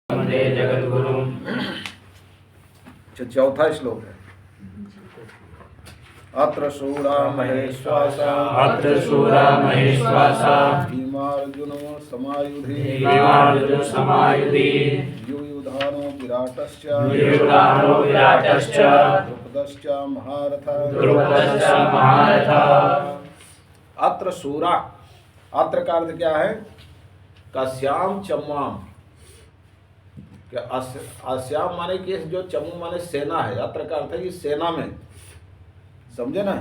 वंदे जगद्गुरुं। चौथा श्लोक है। अत्र शूरा महेश्वासा अत्र शूरा महेश्वासा भीमार्जुनो समायुधि भीमार्जुनो समायुधि युयुधानो विराटश्च युयुधानो विराटश्च द्रुपदश्च द्रुपदश्च महारथः। अत्र शूरा, अत्र का अर्थ क्या है? कश्याम चम्वाम, क्या अश्याम माने कि जो चमू माने सेना है। अत्र का अर्थ है कि सेना में, समझे ना?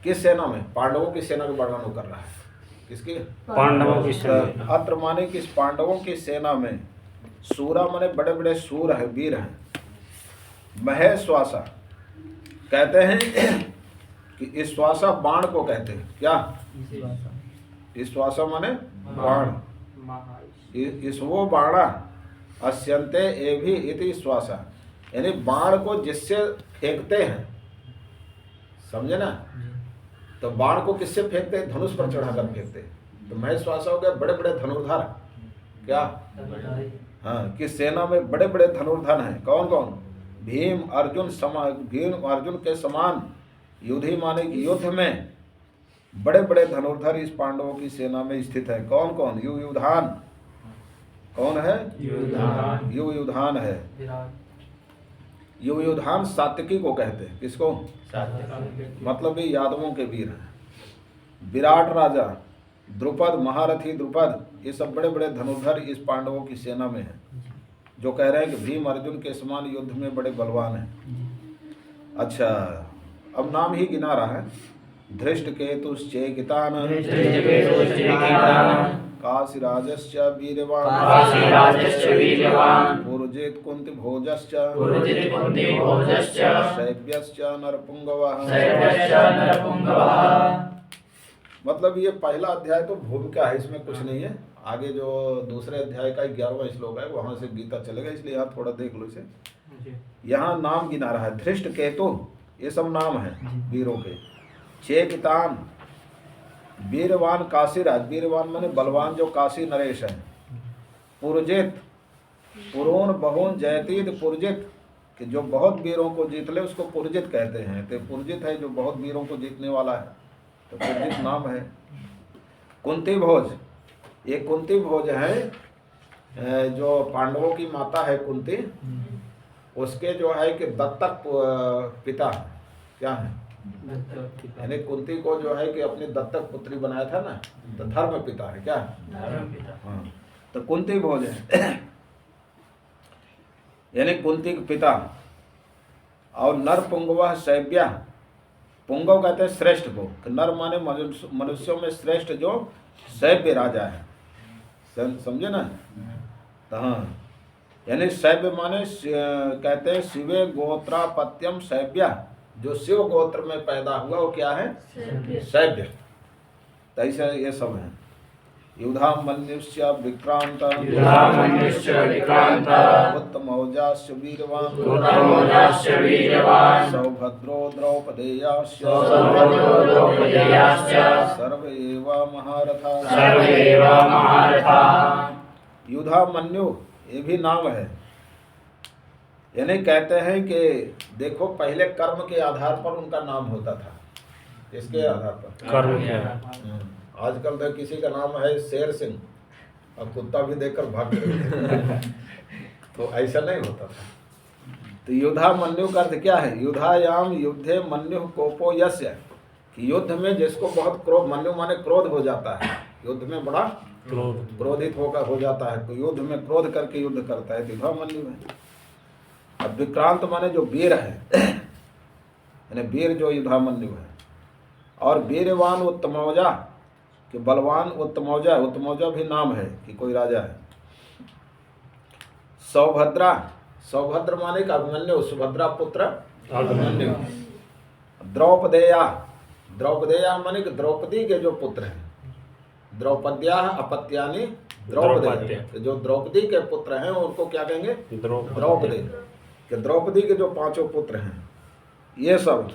किस सेना में? पांडवों की सेना का वर्णन वो कर रहा है। किसकी? पांडवों की सेना। अत्र माने कि पांडवों की सेना में सूरा माने बड़े बड़े सूर है, वीर हैं। महेश्वासा कहते हैं कि इश्वासा बाण को कहते हैं। क्या? इश्वासा माने बाण। इसवो बाणा अस्यन्ते एभि इति श्वासा, यानी बाण को जिससे फेंकते हैं, समझे ना? तो बाण को किससे फेंकते हैं? धनुष पर चढ़ाकर फेंकते हैं। तो महेश्वासा हो गया बड़े बड़े धनुर्धर। क्या? हाँ, कि सेना में बड़े बड़े धनुर्धर हैं। कौन कौन? भीम अर्जुन के समान युद्धि माने कि युद्ध में बड़े बड़े धनुर्धर इस पांडवों की सेना में स्थित है। कौन कौन? युयुधान। कौन है? युयुधान है। युयुधान सात्विकी को कहते हैं। किसको? मतलब ये यादवों के वीर हैं। विराट राजा, द्रुपद, महारथी द्रुपद, ये सब बड़े बड़े धनुर्धर इस पांडवों की सेना में हैं, जो कह रहे हैं कि भीम अर्जुन के समान युद्ध में बड़े बलवान हैं। अच्छा, अब नाम ही गिना रहा है। धृष्टकेतुश्चेकितान काशीराजश्च वीर्यवान् पुरुजित कुन्तिभोजश्च शैब्यश्च नरपुंगवः। मतलब ये पहला अध्याय तो भूमिका है, इसमें कुछ नहीं है। आगे जो दूसरे अध्याय का 11वां श्लोक है वहां से गीता चलेगा, इसलिए यहाँ थोड़ा देख लो इसे। यहाँ नाम गिना रहा है। धृष्टकेतु, ये सब नाम है वीरों के। चेकितान, वीरवान काशीराज, वीरवान माने बलवान जो काशी नरेश है। पुरजित, पुरून बहुन जयतीत पुरजित, कि जो बहुत वीरों को जीत ले उसको पुरजित कहते हैं। तो पुरजित है जो बहुत वीरों को जीतने वाला है, तो पुरजित नाम है। कुंती भोज, ये कुंती भोज है जो पांडवों की माता है कुंती, उसके जो है कि दत्तक पिता क्या है? यानी कुंती को जो है कि अपनी दत्तक पुत्री बनाया था ना, तो धर्म पिता है। क्या? धर्म पिता। हाँ, तो कुंती भोज है यानी कुंती के पिता। और नर पुंगव शैब्या, पुंगव कहते हैं श्रेष्ठ को। नर माने मनुष्यों में श्रेष्ठ जो शैब्य राजा है, समझे ना? तो हाँ, यानी शैब्य माने कहते हैं शिवे गोत्रापत्यम शैब्या, जो शिव गोत्र में पैदा हुआ वो क्या है? शैब्य। तो ऐसे ये सब है। युधामन्युश्च विक्रांत उत्तमौजाश्च वीरवान् सौभद्रो द्रौपदेयाश्च सर्व एव महारथाः। युधामन्यु ये भी नाम है। यानी कहते हैं कि देखो पहले कर्म के आधार पर उनका नाम होता था। किसके आधार पर? कर्म के। आजकल तो किसी का नाम है शेर सिंह और कुत्ता भी देखकर भाग तो ऐसा नहीं होता था। तो युधा मन्यु का अर्थ क्या है? युधायाम युद्धे मन्यु कोपो यस्य, कि युद्ध में जिसको बहुत क्रोध, मन्यु माने क्रोध हो जाता है, युद्ध में बड़ा क्रोधित होकर हो जाता है, तो युद्ध में क्रोध करके युद्ध करता है, तो युधा मन्यु है। अब विक्रांत माने जो वीर है, यानी वीर जो युधामन्यु है। और वीरवान उत्तमौजा, कि बलवान उत्तमौजा, उत्तमौजा भी नाम है कि कोई राजा है। सौभद्रा, सौभद्र माने का अभिमन्यु, सुभद्रा पुत्र अभिमन्यु। द्रौपदेया, द्रौपदेया माने कि द्रौपदी के जो पुत्र हैं। द्रौपद्या अपत्यानि द्रौपदी, जो द्रौपदी के पुत्र हैं उनको क्या कहेंगे? द्रौपदी। कि द्रौपदी के जो 5 पुत्र हैं ये सब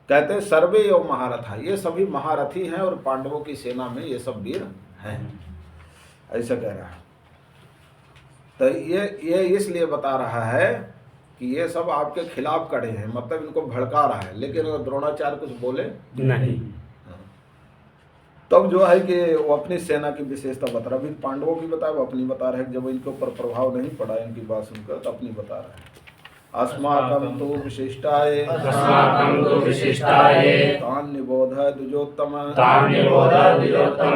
कहते हैं सर्वे एव महारथा, ये सभी महारथी हैं और पांडवों की सेना में ये सब वीर हैं, ऐसा कह रहा है। तो ये इसलिए बता रहा है कि ये सब आपके खिलाफ खड़े हैं, मतलब इनको भड़का रहा है, लेकिन वो द्रोणाचार्य कुछ बोले नहीं। तब जो है कि वो अपनी सेना की विशेषता बता रहा है। अभी पांडवों की बता, वो अपनी बता रहे हैं। जब इनके ऊपर प्रभाव नहीं पड़ा इनकी बात सुनकर, तो अपनी बता रहा है। अस्माकं तु विशिष्टाये अस्माकं तु विशिष्टाये तान् निबोध द्विजोत्तम तान् निबोध द्विजोत्तम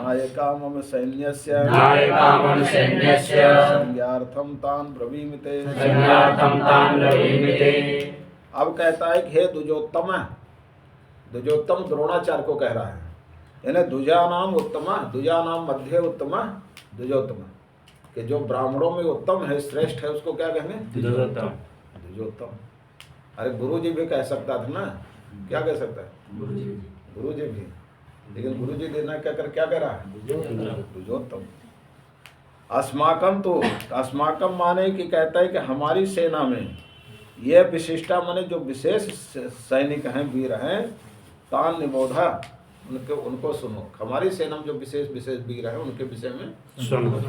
नायका मम सैन्यस्य नायका मम सैन्यस्य संज्ञार्थं तान् ब्रवीमि ते। संज्ञार्थं तान् ब्रवीमि ते। अब कहता है कि हे द्विजोत्तम, द्विजोत्तम द्रोणाचार्य को कह रहा है, यानी द्विजानाम उत्तम, द्विजानाम मध्य उत्तम, द्विजोत्तम, कि जो ब्राह्मणों में उत्तम है, श्रेष्ठ है, उसको क्या कहेंगे? द्विजोत्तम। द्विजोत्तम। अरे गुरु जी भी कह सकता था ना, क्या कह सकता है? गुरु जी भी, लेकिन गुरु जी देना क्या कह रहा है? द्विजोत्तम। अस्माकम तो अस्माकम माने कि कहता है कि हमारी सेना में ये विशिष्टा माने जो विशेष सैनिक हैं, वीर हैं, तान निबोधा, उनको सुनो। हमारी सेना में जो विशेष वीर हैं उनके विषय में सुनो।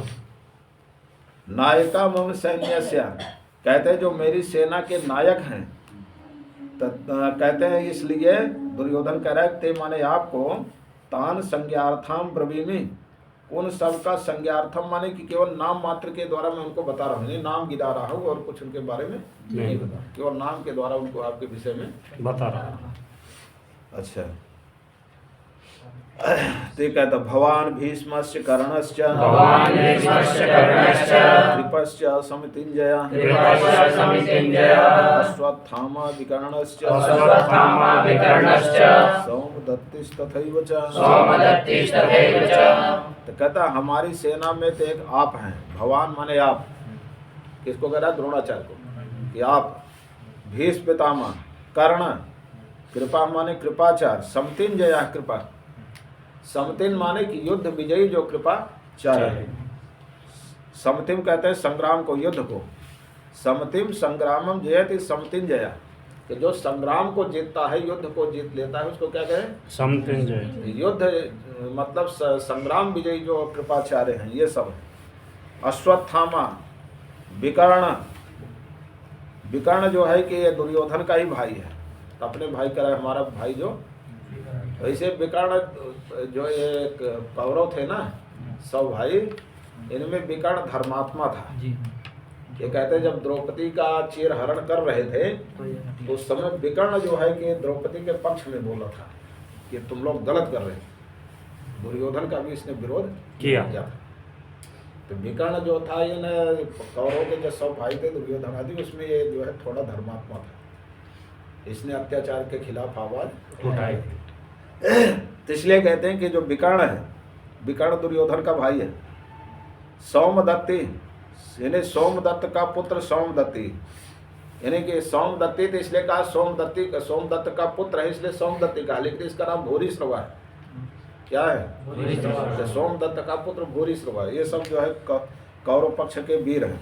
नायका मम सैन्यस्य, कहते हैं जो मेरी सेना के नायक हैं, कहते हैं इसलिए दुर्योधन कह रहा है ते माने आपको तान संज्ञार्थम ब्रवीमि, उन सब का संज्ञार्थम माने कि केवल नाम मात्र के द्वारा मैं उनको बता रहा हूँ, नाम गिरा रहा हूँ और कुछ उनके बारे में नहीं बता, केवल नाम के द्वारा उनको आपके विषय में बता रहा हूँ। अच्छा, ते कहता भवान भीष्मस्य कर्णस्य भवान् भीष्मस्य कर्णस्य कृपस्य समितिञ्जय कृपस्य समितिञ्जय अश्वत्थामा विकर्णस्य अश्वत्थामा विकर्णस्य सौमदत्तिस्तथैव च सौमदत्तिस्तथैव च। तो कहता हमारी सेना में तो एक आप हैं, भवान माने आप, किसको कह रहा है? द्रोणाचार्य को, कि आप भीष्म पितामह, कर्ण, कृपा माने कृपाचार्य, समतिञ्जय कृपा, समतिन माने कि युद्ध विजयी जो कृपाचार्य है। समतिम कहते हैं संग्राम को, युद्ध को। समतिम संग्रामम जयति समतिञ्जय, कि जो संग्राम को जीतता है, युद्ध को जीत लेता है, उसको क्या कहें? समतिञ्जय। युद्ध मतलब संग्राम विजयी जो कृपाचार्य हैं, ये सब है। अश्वत्थामा विकर्ण, विकर्ण जो है कि ये दुर्योधन का ही भाई है, तो अपने भाई का है हमारा भाई जो। वैसे विकर्ण जो ये कौरव थे ना, सब भाई, इनमें विकर्ण धर्मात्मा था। ये कहते हैं जब द्रौपदी का चीर हरण कर रहे थे, तो उस समय विकर्ण जो है कि द्रौपदी के पक्ष में बोला था कि तुम लोग गलत कर रहे हैं। दुर्योधन का भी इसने विरोध किया। तो विकर्ण जो था, ये न कौरव के जो सब भाई थे दुर्योधन आदि, उसमें ये जो है थोड़ा धर्मात्मा था, इसने अत्याचार के खिलाफ आवाज उठाई। तो इसलिए कहते हैं कि जो विकर्ण है, विकर्ण दुर्योधन का भाई है। सौमदत्ति यानी सोमदत्त का पुत्र सोमदत्ति, यानी कि सोमदत्ति तो इसलिए कहा सोमदत्ति, सोमदत्त का पुत्र है इसलिए सोमदत्ति कहा, लेकिन इसका नाम भूरिश्रवा है। क्या है? तो सोमदत्त का पुत्र भूरिश्रवा। ये सब जो है कौरव पक्ष के वीर हैं।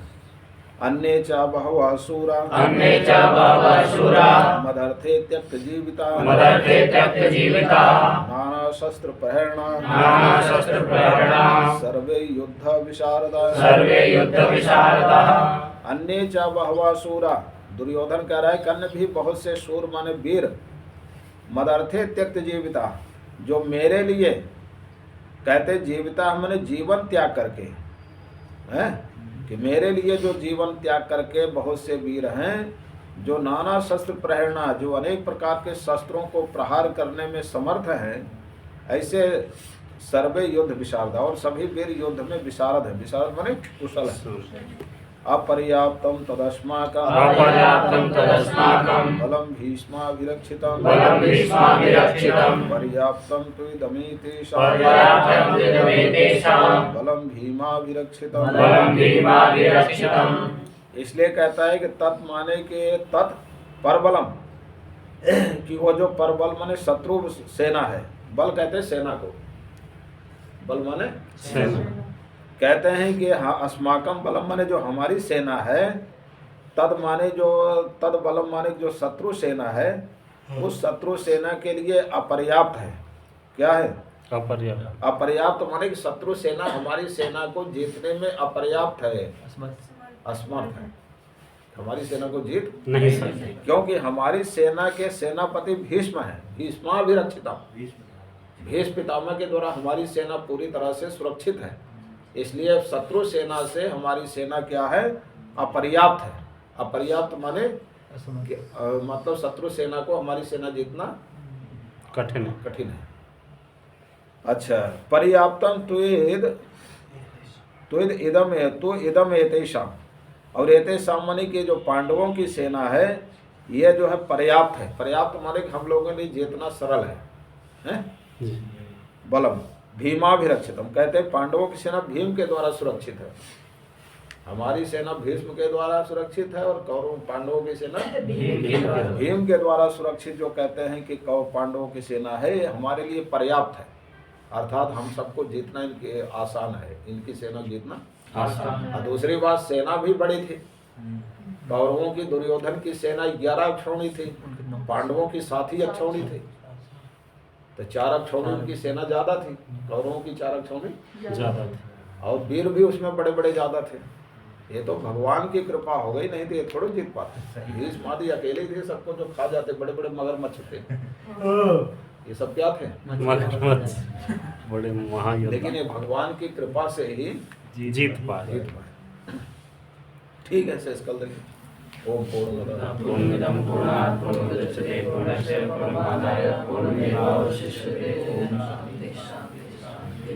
अन्ये च बहवः शूरा अन्ये च बहवः शूरा मदर्थे त्यक्त जीविता मदर्थे त्यक्त जीविता नाना शस्त्र प्रहरणा नाना शस्त्र प्रहरणा सर्वे युद्ध विशारदा सर्वे युद्ध विशारदा। अन्ये च बहवः शूरा, दुर्योधन कह रहा है कि अन्य भी बहुत से शूर माने वीर, मदर्थे त्यक्त जीविता, जो मेरे लिए, कहते जीविता माने जीवन त्याग करके, हैं कि मेरे लिए जो जीवन त्याग करके बहुत से वीर हैं, जो नाना शस्त्र प्रहरणा, जो अनेक प्रकार के शस्त्रों को प्रहार करने में समर्थ हैं, ऐसे सर्वे युद्ध विशारदा, और सभी वीर युद्ध में विशारद है। विशारद माने कुशल है। अपर्याप्तम तदस्माकं अपर्याप्तं तदस्माकं बलं भीष्माभिरक्षितं बलं भीष्माभिरक्षितं पर्याप्तं त्विदमीतेषां पर्याप्तं त्विदमीतेषां बलं भीमाभिरक्षितं बलं भीमाभिरक्षितं। इसलिए कहता है कि तत् माने के तत् परबलम, कि वो जो परबल माने शत्रु सेना है, बल कहते हैं सेना को, बल माने सेना। कहते हैं कि हाँ अस्माकम बलम माने जो हमारी सेना है, तद माने जो तद बलम माने जो शत्रु सेना है, उस शत्रु सेना के लिए अपर्याप्त है। क्या है? अपर्याप्त। अपर्याप्त माने कि शत्रु सेना हमारी सेना को जीतने में अपर्याप्त है, असमर्थ है, हमारी सेना को जीत नहीं सकते। क्योंकि हमारी सेना के सेनापति भीष्म है, भीष्माभिरक्षिता, भीष्म पितामह के द्वारा हमारी सेना पूरी तरह से सुरक्षित है। इसलिए शत्रु सेना से हमारी सेना क्या है, अपर्याप्त है। अपर्याप्त माने मतलब शत्रु सेना को हमारी सेना जीतना कठिन है। कठिन है। अच्छा, पर्याप्तम त्वेद त्वेद इदम तो इदम एतेषाम, और एतेषाम माने कि जो पांडवों की सेना है ये जो है पर्याप्त है। पर्याप्त माने कि हम लोगों ने जीतना सरल है? बलम भीमाभिरक्षितम, कहते हैं पांडवों की सेना भीम के द्वारा सुरक्षित है। हमारी सेना भीष्म के द्वारा सुरक्षित है और कौरव पांडवों की सेना भीम के द्वारा सुरक्षित। जो कहते हैं कि कौरव पांडवों की सेना है हमारे लिए पर्याप्त है, अर्थात हम सबको जीतना इनके आसान है, इनकी सेना जीतना आसान। और दूसरी बात, सेना भी बड़ी थी। कौरवों की दुर्योधन की सेना 11 अक्षौणी थी, पांडवों की 7 ही अक्षौणी थी, तो 4 अक्षौणी उनकी सेना ज्यादा थी, कौरवों की 4 अक्षौणी ज्यादा थे। और वीर भी उसमें बड़े बड़े ज्यादा थे। ये तो भगवान की कृपा हो गई, नहीं तो ये थोड़े जीत पाते। भीष्म आदि अकेले थे, सबको जो खा जाते, बड़े बड़े मगरमच्छ थे। ये सब क्या थे? मगरमच्छ, बड़े महायोद्धा। लेकिन ये भगवान की कृपा से ही जीत पाए। ठीक है, शेष कल देखिए। ओम पूर्णमदः पूर्णमिदं पूर्णात् पूर्णमुदच्यते पूर्णस्य पूर्णमादाय पूर्णमेवावशिष्यते। ओम शांति शांति शांति।